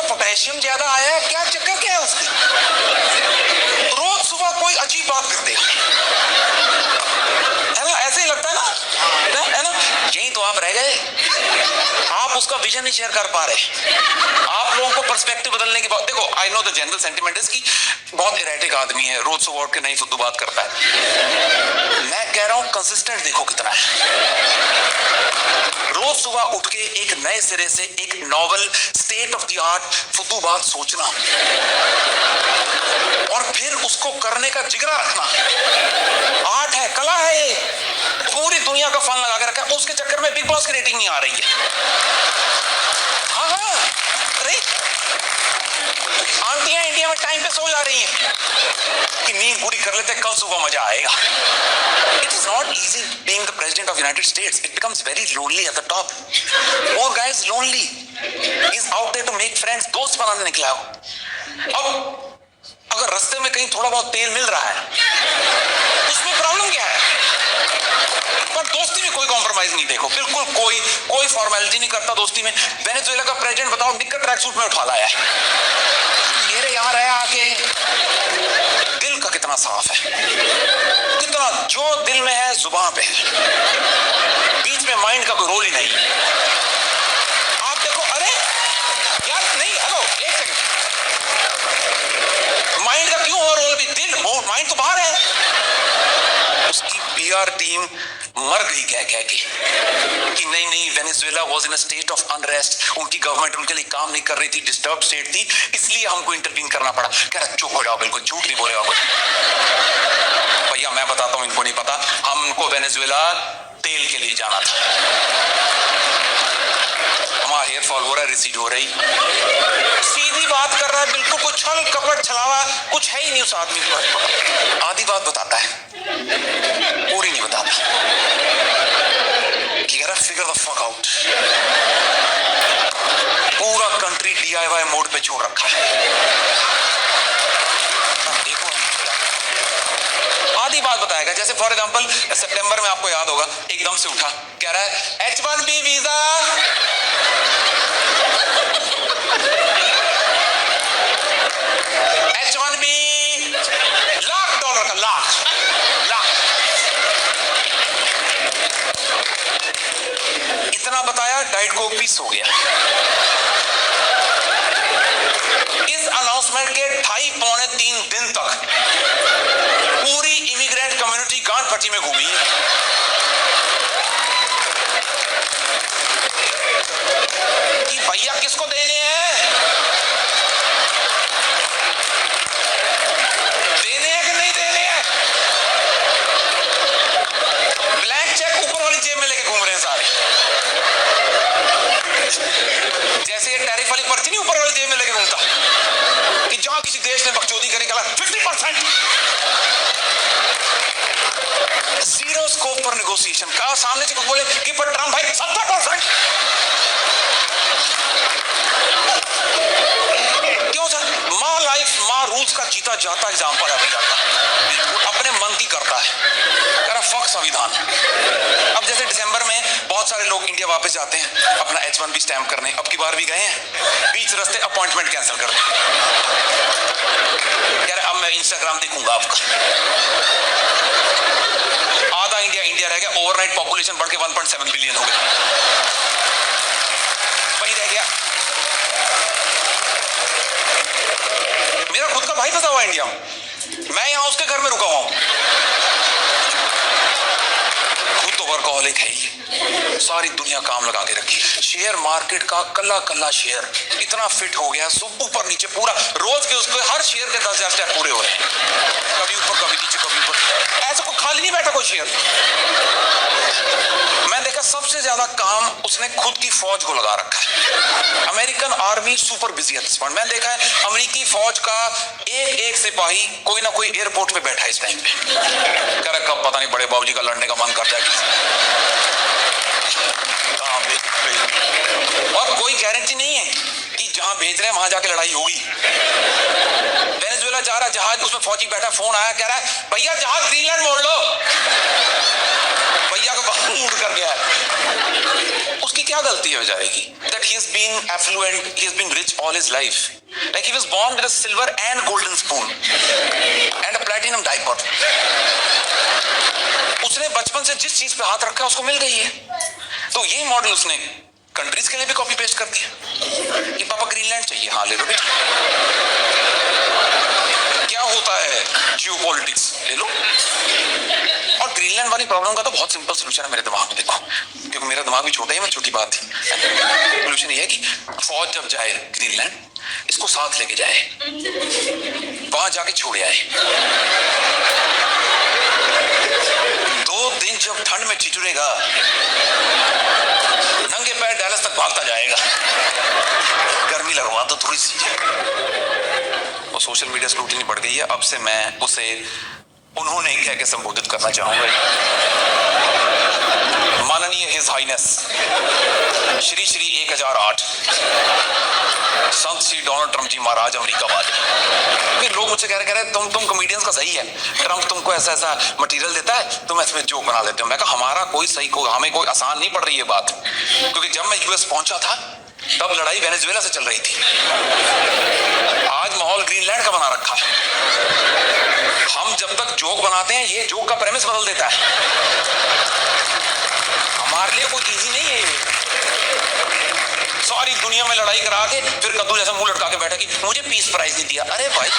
Potassium ज्यादा आया है, क्या चक्कर क्या है उसकी? रोज सुबह कोई अजीब बात करते है ना, ऐसे ही लगता है ना, है ना? यही तो आप रह गए, आप उसका विजन नहीं शेयर कर पा रहे। आप लोगों को पर्सपेक्टिव बदलने की बात, देखो I know the general sentiment is कि बहुत इरेटिक आदमी है, रोज सुबह उठ के नहीं फुद्दू बात करता है। मैं कह रहा हूं कंसिस्टेंट देखो कितना है। रोज सुबह उठ के एक नए सिरे से एक novel state of the art फुद्दू बात सोचना और फिर उसको करने का जिगरा रखना। आर्ट है, कला है, ये पूरी दुनिया का फन लगा के रखा है। उसके चक्कर में बिग बॉस की रेटिंग नहीं आ रही है। हाँ हाँ, अरे आंटियां इंडिया में टाइम पे सो जा रही हैं कि नींद पूरी कर लेते, कल सुबह मजा आएगा। It is not easy being the president of United States. It becomes very lonely at the top. Poor guy is lonely. He's out there to make friends. दोस्त बनाने निकला हो। अब अगर रास्ते में कहीं थोड़ा बहुत तेल मिल रहा है, उसमें प्रॉब्लम क्या है? पर दोस्ती में कोई कॉम्प्रोमाइज नहीं, देखो बिल्कुल कोई फॉर्मेलिटी नहीं करता दोस्ती में। वेनेजुएला का प्रेसिडेंट बताओ निक्कर ट्रैक सूट में उठा लाया है, मेरे यहाँ रहा आके। दिल का कितना साफ है, कितना जो दिल में है जुबान पे है, बीच में माइंड का कोई रोल ही नहीं। आप देखो, अरे यार नहीं, हेलो एक सेकंड, माइंड का क्यों रोल भी? दिल माइंड तो बाहर है। उसकी पीआर टीम मर गई कह के कि नहीं Venezuela was in a state of unrest, उनकी गवर्नमेंट उनके लिए काम नहीं कर रही थी, डिस्टर्ब स्टेट थी, इसलिए हमको इंटरवीन करना पड़ा। कह रहा चुप हो जाओ, बिल्कुल झूठ नहीं बोलेगा कोई। भैया मैं बताता हूं, इनको नहीं पता, हमको वेनेजुएला तेल के लिए जाना था। हमारा हेयर फॉल हो रहा है, रिसीड हो रही, सीधी बात कर रहा है, बिल्कुल कुछ छल कपट छलावा कुछ है ही नहीं उस आदमी के पास। आधी बात बताता है, पूरी नहीं बताता कि यार फिगर द फक आउट। पूरा कंट्री DIY मोड पे छोड़ रखा है। देखो आधी बात बताएगा, जैसे फॉर एग्जांपल सितंबर में आपको याद होगा एकदम से उठा, कह रहा है H1B वीजा, H1B $1,00,000 का, लाख इतना बताया, डाइट कोक भी सो गया। इस अनाउंसमेंट के 2.5-3 दिन तक पूरी इमिग्रेंट कम्युनिटी गांठ पट्टी में घूमी कि भैया किसको देने हैं, देने हैं कि नहीं देने हैं। ब्लैंक चेक ऊपर वाली जेब में लेके घूम रहे हैं सारे, जैसे ये टैरिफ वाली पर्ची नहीं ऊपर वाली जेब में लेके घूमता कि जहां किसी देश ने बकचोदी करेगा 50%, जीरो स्कोप पर नेगोशिएशन का। सामने से कुछ बोले कि पर ट्रम्प भाई 70%, क्यों सर? माँ लाइफ माँ रूल्स का जीता जाता एग्जाम्पल है भैया का, अपने मन की करता है, कह रहा फक संविधान। अब जैसे दिसंबर में बहुत सारे लोग इंडिया वापस जाते हैं अपना H1B स्टैम्प करने, अब की बार भी गए हैं, बीच रास्ते अपॉइंटमेंट कैंसिल कर दी, कह रहे अब मैं इंस्टाग्राम देखूंगा आपका। आधा इंडिया रह गया, ओवरनाइट पॉपुलेशन बढ़ के 1.7 बिलियन हो गया, वही रह गया। मेरा खुद का भाई फंसा हुआ इंडिया में, मैं यहां उसके घर में रुका हुआ हूं, खुद तो वर्कहॉलिक है ही, सारी दुनिया काम लगा के रखी। शेयर मार्केट का कल्ला शेयर इतना फिट हो गया, सब ऊपर नीचे पूरा, रोज के उसके हर शेयर के 10,000 स्टेप पूरे हो रहे हैं, कभी ऊपर कभी नीचे कभी ऊपर, ऐसा कोई खाली नहीं बैठा कोई शेयर। मैं देखा सबसे ज्यादा काम उसने खुद की फौज को लगा रखा है। अमेरिकन आर्मी सुपर बिजी है इस पॉइंट। मैंने देखा है अमेरिकी फौज का एक सिपाही कोई ना कोई एयरपोर्ट पे बैठा है इस टाइम पे, कह रहा कब पता नहीं बड़े बाबूजी का लड़ने का मन करता है, और कोई गारंटी नहीं है कि जहां भेज रहे हैं वहां जाके लड़ाई होगी। वेनेजुएला जा रहा जहाज, उसमें फौजी बैठा, फोन आया, कह रहा है भैया जहाज ग्रीनलैंड मोड़ लो, भैया का उड़ कर गया है। उसकी क्या क्या गलती है बेचारे की? That he has been affluent, he has been rich all his life. Like he was born with a silver and golden spoon and a platinum diaper. उसने बचपन से जिस चीज पे हाथ रखा उसको मिल गई है। तो ये मॉडल उसने कंट्रीज के लिए भी कॉपी पेस्ट कर दिया कि पापा ग्रीनलैंड चाहिए, हाँ ले लो बेटा। क्या होता है जियोपॉलिटिक्स, ले लो। और ग्रीनलैंड वाली प्रॉब्लम का तो बहुत सिंपल सोल्यूशन है मेरे दिमाग में, देखो, क्योंकि मेरा दिमाग भी छोटा ही, मैं छोटी बात थी। सोल्यूशन ये है कि फौज जब जाए ग्रीनलैंड, इसको साथ लेके जाए, वहां जाके छोड़े आए। 2 दिन जब ठंड में ठिठुरेगा, नंगे पैर डैलस तक भागता जाएगा, गर्मी लगवा दो थोड़ी सी। और सोशल मीडिया स्क्रूटिनी बढ़ गई है, अब से मैं उसे उन्होंने कह के संबोधित करना चाहूंगा। माननीय हिज हाइनेस श्री 1008 संत श्री डोनाल्ड ट्रम्प जी महाराज अमेरिका वाले। लोग मुझसे कह रहे तुम कॉमेडियंस का सही है, ट्रम्प तुमको ऐसा मटेरियल देता है, तुम इसमें जोक बना लेते हो। मैं कहा हमारा कोई सही हमें कोई आसान नहीं पड़ रही है बात, क्योंकि जब मैं यूएस पहुंचा था तब लड़ाई वेनेजुएला से चल रही थी। आज माहौल ग्रीनलैंड का बना रखा है। हम जब तक जोक बनाते हैं, ये जोक का प्रेमिस बदल देता है। हमारे लिए कोई इजी नहीं है ये। सारी दुनिया में लड़ाई करा के फिर कद्दू जैसा मुंह लटका के बैठा कि मुझे पीस प्राइज नहीं दिया। अरे भाई